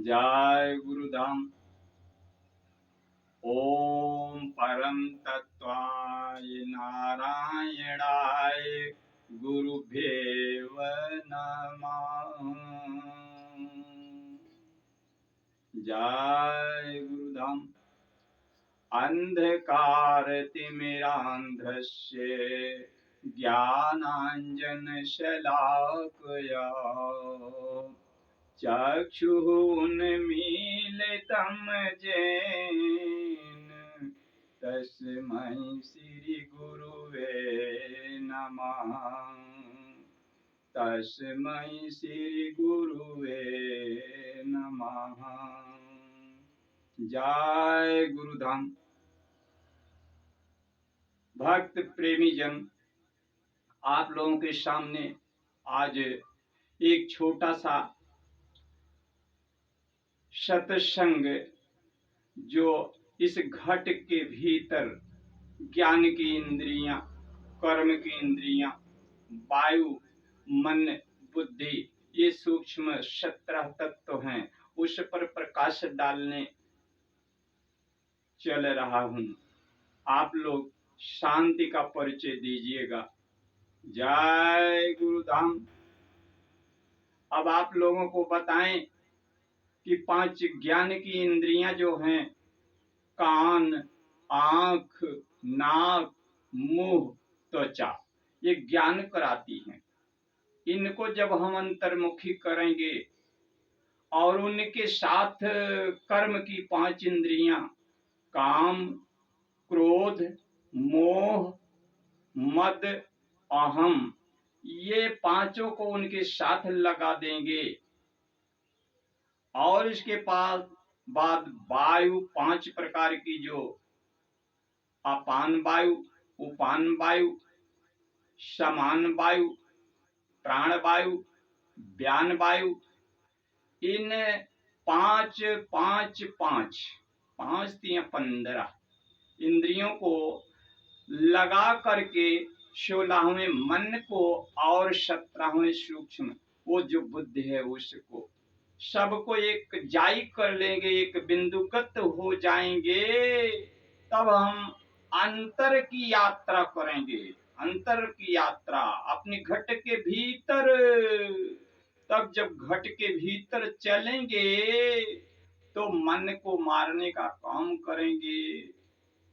जय गुरुधाम। ओम परम तत्वाय नारायणाय गुरुभ्यो नमः। जय गुरुधाम। अंधकारतिमिरान्धस्य ज्ञानाञ्जनशलाकया चक्षुः उन्मीलितं येन तस्मै श्रीगुरुवे नमः। तस्मै श्रीगुरुवे नमः। जय गुरुधाम। भक्त प्रेमी जन, आप लोगों के सामने आज एक छोटा सा सत्संग, जो इस घट के भीतर ज्ञान की इंद्रियां, कर्म की इंद्रियां, वायु, मन, बुद्धि, ये सूक्ष्म 17 तत्व हैं, उस पर प्रकाश डालने चल रहा हूं। आप लोग शांति का परिचय दीजिएगा। जय गुरुधाम। अब आप लोगों को बताएं कि 5 ज्ञान की इंद्रियां जो हैं, कान, आंख, नाक, मुंह, त्वचा, ये ज्ञान कराती हैं। इनको जब हम अंतर्मुखी करेंगे और उनके साथ कर्म की 5 इंद्रियां, काम, क्रोध, मोह, मद, अहम, ये पांचों को उनके साथ लगा देंगे और इसके बाद वायु 5 प्रकार की, जो अपान वायु, उपान वायु, समान वायु, प्राण वायु, व्यान वायु, इन 5 5 5 5 3 15 इंद्रियों को लगा करके 16वें मन को और 17वें सूक्ष्म, वो जो बुद्धि है, उसको सबको एक जाई कर लेंगे, एक बिंदुगत हो जाएंगे। तब हम अंतर की यात्रा करेंगे, अंतर की यात्रा अपने घट के भीतर। तब जब घट के भीतर चलेंगे तो मन को मारने का काम करेंगे।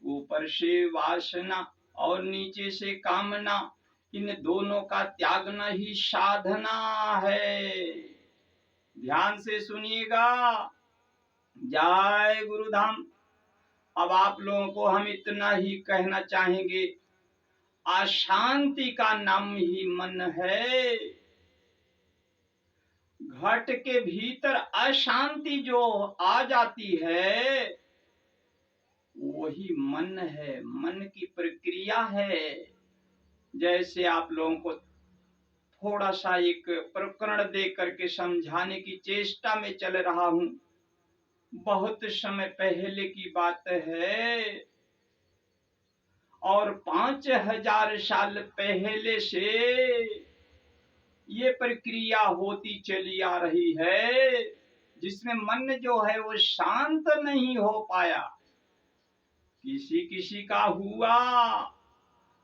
ऊपर से वासना और नीचे से कामना, इन दोनों का त्यागना ही साधना है। ध्यान से सुनिएगा। जय गुरुधाम। अब आप लोगों को हम इतना ही कहना चाहेंगे, अशांति का नाम ही मन है। घट के भीतर अशांति जो आ जाती है, वही मन है, मन की प्रक्रिया है। जैसे आप लोगों को थोड़ा सा एक प्रकरण दे करके समझाने की चेष्टा में चल रहा हूं। बहुत समय पहले की बात है और 5000 साल पहले से ये प्रक्रिया होती चली आ रही है, जिसमें मन जो है वो शांत नहीं हो पाया। किसी किसी का हुआ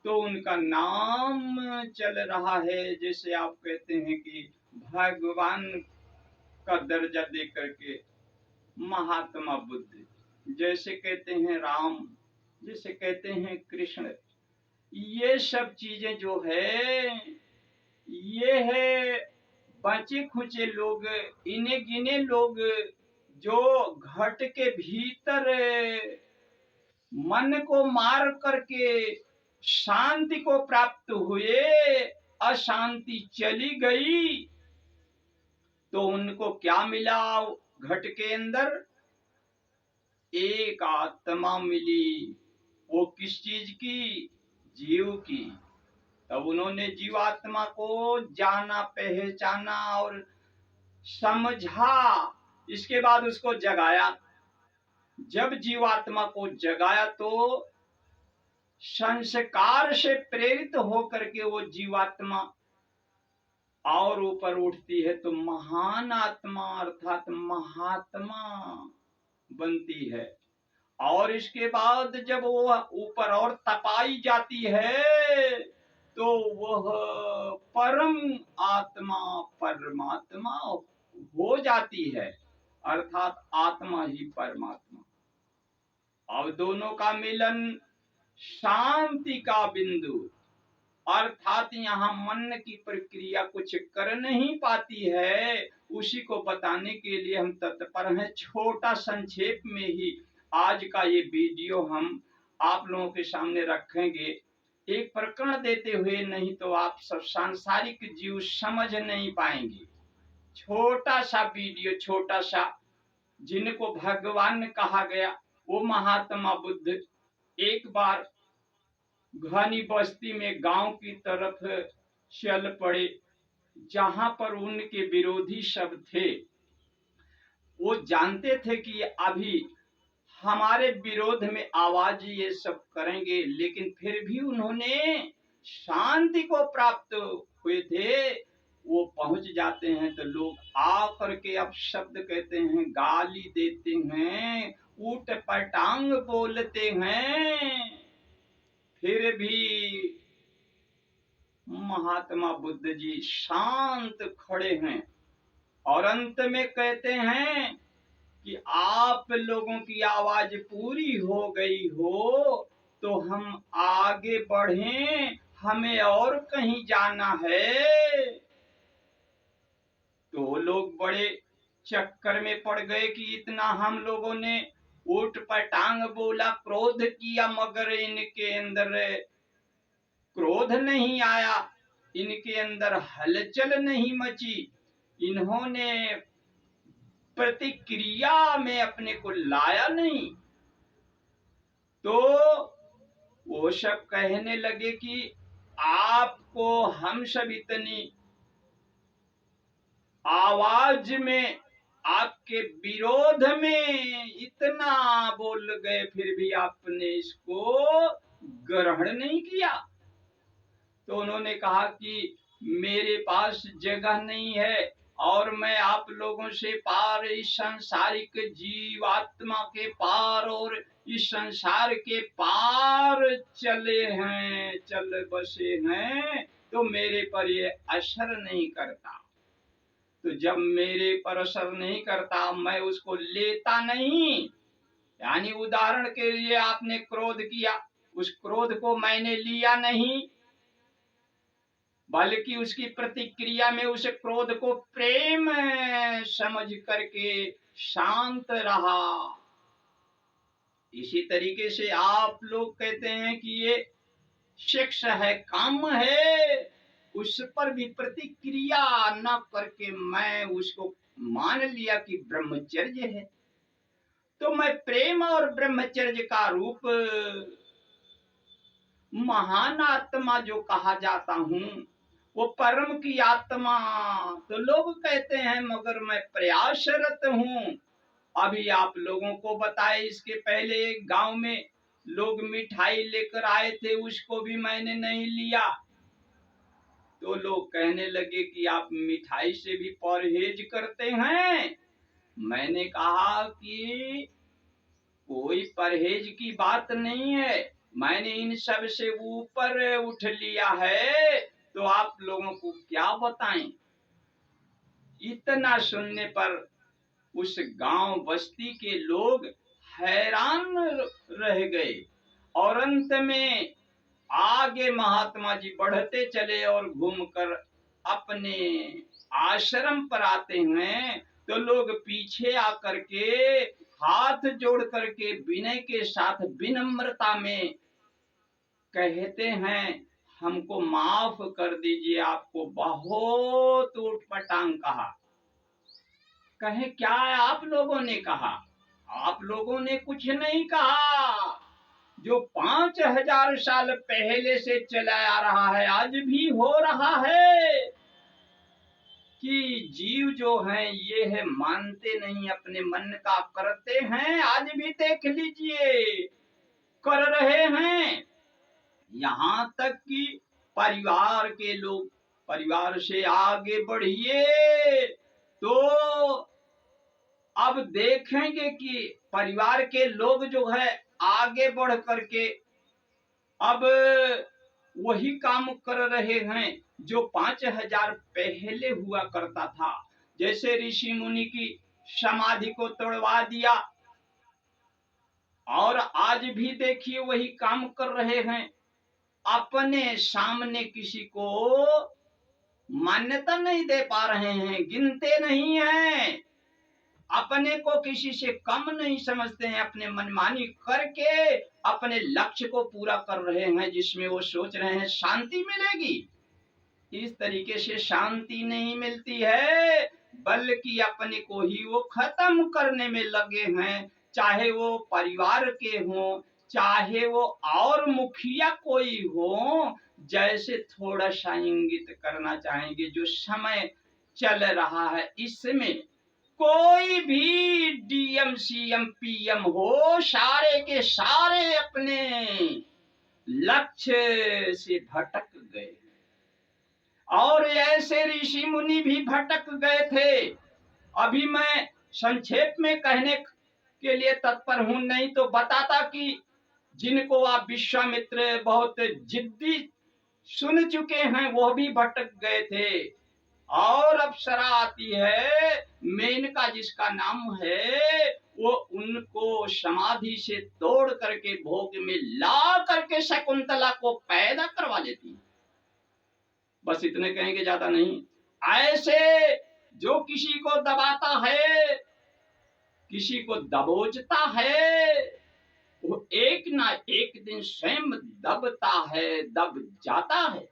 तो उनका नाम चल रहा है, जैसे आप कहते हैं कि भगवान का दर्जा दे करके महात्मा बुद्ध, जैसे कहते हैं राम, जैसे कहते हैं कृष्ण। ये सब चीजें जो है, ये है बचे खुचे लोग, इन्हें गिने लोग, जो घट के भीतर मन को मार करके शांति को प्राप्त हुए। अशांति चली गई तो उनको क्या मिला? घट के अंदर एक आत्मा मिली। वो किस चीज की? जीव की। तब उन्होंने जीवात्मा को जाना, पहचाना और समझा। इसके बाद उसको जगाया। जब जीवात्मा को जगाया तो संस्कार से प्रेरित होकर के वो जीवात्मा और ऊपर उठती है तो महान आत्मा अर्थात महात्मा बनती है। और इसके बाद जब वो ऊपर और तपाई जाती है तो वह परम आत्मा परमात्मा हो जाती है, अर्थात आत्मा ही परमात्मा। अब दोनों का मिलन शांति का बिंदु, अर्थात यहाँ मन की प्रक्रिया कुछ कर नहीं पाती है, उसी को बताने के लिए हम तत्पर हैं। छोटा संक्षेप में ही आज का ये वीडियो हम आप लोगों के सामने रखेंगे, एक प्रकरण देते हुए, नहीं तो आप सब सांसारिक जीव समझ नहीं पाएंगे। छोटा सा वीडियो, छोटा सा, जिनको भगवान कहा गया वो महात्मा बुद्ध एक बार घनी बस्ती में गांव की तरफ चल पड़े, जहां पर उनके विरोधी सब थे। वो जानते थे कि अभी हमारे विरोध में आवाज ये सब करेंगे, लेकिन फिर भी उन्होंने शांति को प्राप्त हुए थे। वो पहुंच जाते हैं तो लोग आकर के अब शब्द कहते हैं, गाली देते हैं, ऊट पटांग बोलते हैं, फिर भी महात्मा बुद्ध जी शांत खड़े हैं और अंत में कहते हैं कि आप लोगों की आवाज पूरी हो गई हो तो हम आगे बढ़ें, हमें और कहीं जाना है। तो लोग बड़े चक्कर में पड़ गए कि इतना हम लोगों ने ऊट पटांग बोला, क्रोध किया, मगर इनके अंदर क्रोध नहीं आया, इनके अंदर हलचल नहीं मची, इन्होंने प्रतिक्रिया में अपने को लाया नहीं। तो वो सब कहने लगे कि आपको हम सब इतनी आवाज में, आपके विरोध में इतना बोल गए, फिर भी आपने इसको ग्रहण नहीं किया। तो उन्होंने कहा कि मेरे पास जगह नहीं है और मैं आप लोगों से पार, इस सांसारिक जीवात्मा के पार और इस संसार के पार चले हैं, चल बसे हैं, तो मेरे पर ये असर नहीं करता। तो जब मेरे पर असर नहीं करता, मैं उसको लेता नहीं। यानी उदाहरण के लिए आपने क्रोध किया, उस क्रोध को मैंने लिया नहीं, बल्कि उसकी प्रतिक्रिया में उस क्रोध को प्रेम समझ करके शांत रहा। इसी तरीके से आप लोग कहते हैं कि ये सेक्स है, काम है, उस पर भी प्रतिक्रिया न करके मैं उसको मान लिया कि ब्रह्मचर्य है। तो मैं प्रेम और ब्रह्मचर्य का रूप महान आत्मा जो कहा जाता हूँ, वो परम की आत्मा। तो लोग कहते हैं मगर मैं प्रयासरत हूँ। अभी आप लोगों को बताए, इसके पहले गांव में लोग मिठाई लेकर आए थे, उसको भी मैंने नहीं लिया। तो लोग कहने लगे कि आप मिठाई से भी परहेज करते हैं। मैंने कहा कि कोई परहेज की बात नहीं है, मैंने इन सब से ऊपर उठ लिया है, तो आप लोगों को क्या बताएं। इतना सुनने पर उस गांव बस्ती के लोग हैरान रह गए और अंत में आगे महात्मा जी बढ़ते चले और घूमकर अपने आश्रम पर आते हैं। तो लोग पीछे आकर के हाथ जोड़ करके विनय के साथ विनम्रता में कहते हैं, हमको माफ कर दीजिए, आपको बहुत ऊटपटांग कहा। कहे क्या आप लोगों ने कहा? आप लोगों ने कुछ नहीं कहा। जो 5000 साल पहले से चला आ रहा है, आज भी हो रहा है कि जीव जो हैं ये है, मानते नहीं, अपने मन का करते हैं। आज भी देख लीजिए, कर रहे हैं। यहाँ तक कि परिवार के लोग परिवार से आगे बढ़िए। तो अब देखेंगे कि परिवार के लोग जो है आगे बढ़ करके अब वही काम कर रहे हैं जो 5000 पहले हुआ करता था। जैसे ऋषि मुनि की समाधि को तोड़वा दिया और आज भी देखिए वही काम कर रहे हैं। अपने सामने किसी को मान्यता नहीं दे पा रहे हैं, गिनते नहीं हैं, अपने को किसी से कम नहीं समझते हैं, अपने मनमानी करके अपने लक्ष्य को पूरा कर रहे हैं जिसमें वो सोच रहे हैं शांति मिलेगी। इस तरीके से शांति नहीं मिलती है, बल्कि अपने को ही वो खत्म करने में लगे हैं। चाहे वो परिवार के हों, चाहे वो और मुखिया कोई हो, जैसे थोड़ा सा इंगित करना चाहेंगे जो समय चल रहा है इसमें कोई भी डीएम सीएम पीएम हो, सारे के सारे अपने लक्ष्य से भटक गए और ऐसे ऋषि मुनि भी भटक गए थे। अभी मैं संक्षेप में कहने के लिए तत्पर हूं, नहीं तो बताता कि जिनको आप विश्वामित्र बहुत जिद्दी सुन चुके हैं वो भी भटक गए थे। और अप्सरा आती है मेनका जिसका नाम है, वो उनको समाधि से तोड़ करके भोग में ला करके शकुंतला को पैदा करवा लेती। बस इतने कहेंगे, ज्यादा नहीं। ऐसे जो किसी को दबाता है, किसी को दबोचता है, वो एक ना एक दिन स्वयं दबता है, दब जाता है।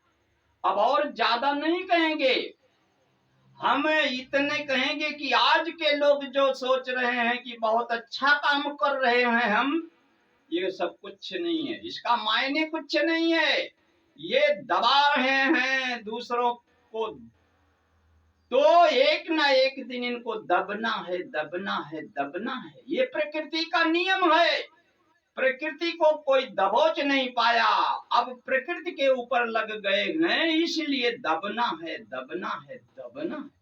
अब और ज्यादा नहीं कहेंगे, हम इतने कहेंगे कि आज के लोग जो सोच रहे हैं कि बहुत अच्छा काम कर रहे हैं हम, ये सब कुछ नहीं है, इसका मायने कुछ नहीं है। ये दबा रहे हैं दूसरों को, तो एक ना एक दिन इनको दबना है, दबना है, दबना है। ये प्रकृति का नियम है, प्रकृति को कोई दबोच नहीं पाया, अब प्रकृति के ऊपर लग गए हैं, इसलिए दबना है, दबना है, दबना है।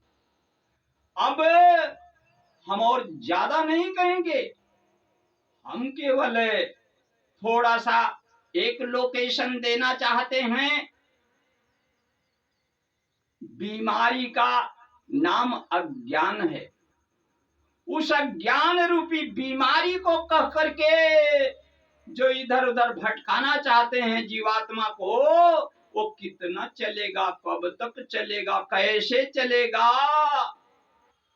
अब हम और ज्यादा नहीं कहेंगे, हम केवल थोड़ा सा एक लोकेशन देना चाहते हैं। बीमारी का नाम अज्ञान है। उस अज्ञान रूपी बीमारी को कह करके जो इधर उधर भटकाना चाहते हैं जीवात्मा को, वो कितना चलेगा, कब तक चलेगा, कैसे चलेगा,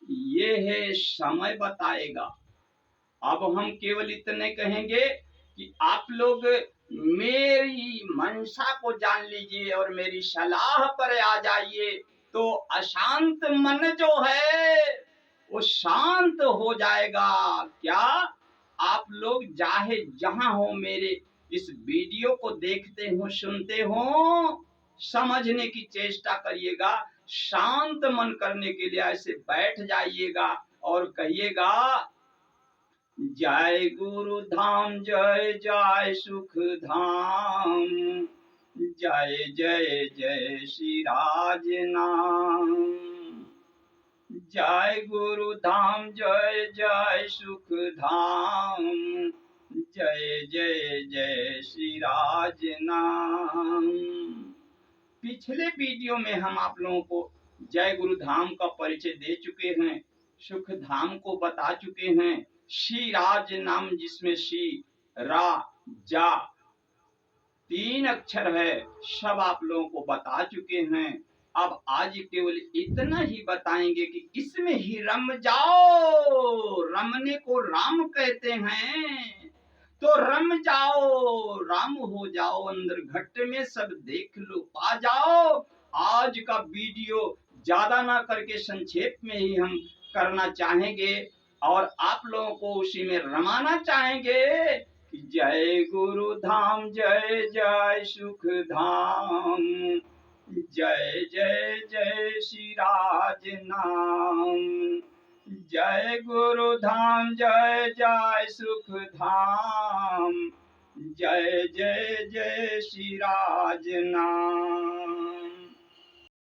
ये है समय बताएगा। अब हम केवल इतने कहेंगे कि आप लोग मेरी मनसा को जान लीजिए और मेरी सलाह पर आ जाइए, तो अशांत मन जो है वो शांत हो जाएगा। क्या आप लोग चाहे जहां हो मेरे इस वीडियो को देखते हो, सुनते हो, समझने की चेष्टा करिएगा। शांत मन करने के लिए ऐसे बैठ जाइएगा और कहिएगा, जय गुरु धाम, जय जय सुख धाम, जय जय जय श्री राज नाम, जय गुरु धाम, जय जय सुख धाम, जय जय जय श्री राज नाम। पिछले वीडियो में हम आप लोगों को जय गुरु धाम का परिचय दे चुके हैं, सुख धाम को बता चुके हैं, श्री राज नाम जिसमें श्री रा जा 3 अक्षर है, सब आप लोगों को बता चुके हैं। अब आज केवल इतना ही बताएंगे कि इसमें ही रम जाओ। रमने को राम कहते हैं, तो रम जाओ, राम हो जाओ, अंदर घट में सब देख लो, पा जाओ। आज का वीडियो ज्यादा ना करके संक्षेप में ही हम करना चाहेंगे और आप लोगों को उसी में रमाना चाहेंगे कि जय गुरु धाम, जय जय सुख धाम, जय जय जय श्री राज नाम, जय गुरु धाम, जय जय सुख धाम, जय जय जय श्री राज नाम।